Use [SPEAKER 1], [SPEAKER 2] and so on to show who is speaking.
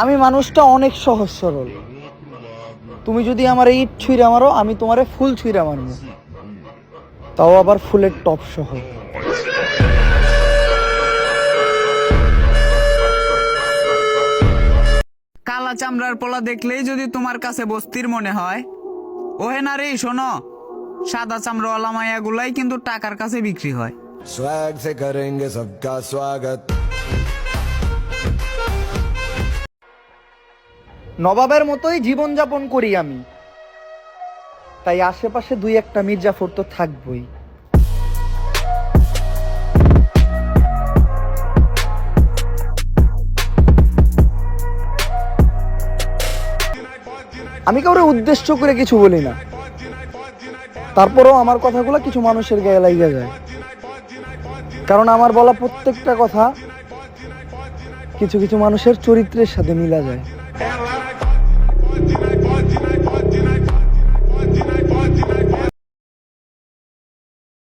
[SPEAKER 1] আমি মানুষটা অনেক সহজ সরল। তুমি যদি আমার ইট ছুঁড়া মারো, আমি তোমারে ফুল ছুঁড়া মারবো, তাও আবার ফুলের টপ সহ।
[SPEAKER 2] কালা চামড়ার পোলা দেখলেই যদি তোমার কাছে বস্তির মনে হয়, ওহে না রে শোনো, সাদা চামড়াওয়ালা মায়াগুলাই কিন্তু টাকার কাছে বিক্রি হয়।
[SPEAKER 3] स्वैग से करेंगे सबका स्वागत।
[SPEAKER 1] নবাবের মতোই জীবনযাপন করি আমি, তাই আশেপাশে দুই একটা মির্জাফর তো থাকবই। আমি কাউরে উদ্দেশ্য করে কিছু বলি না, তারপরেও আমার কথাগুলো কিছু মানুষের গায়ে লাগিয়ে যায়, কারণ আমার বলা প্রত্যেকটা কথা কিছু কিছু মানুষের চরিত্রের সাথে মিলা যায়।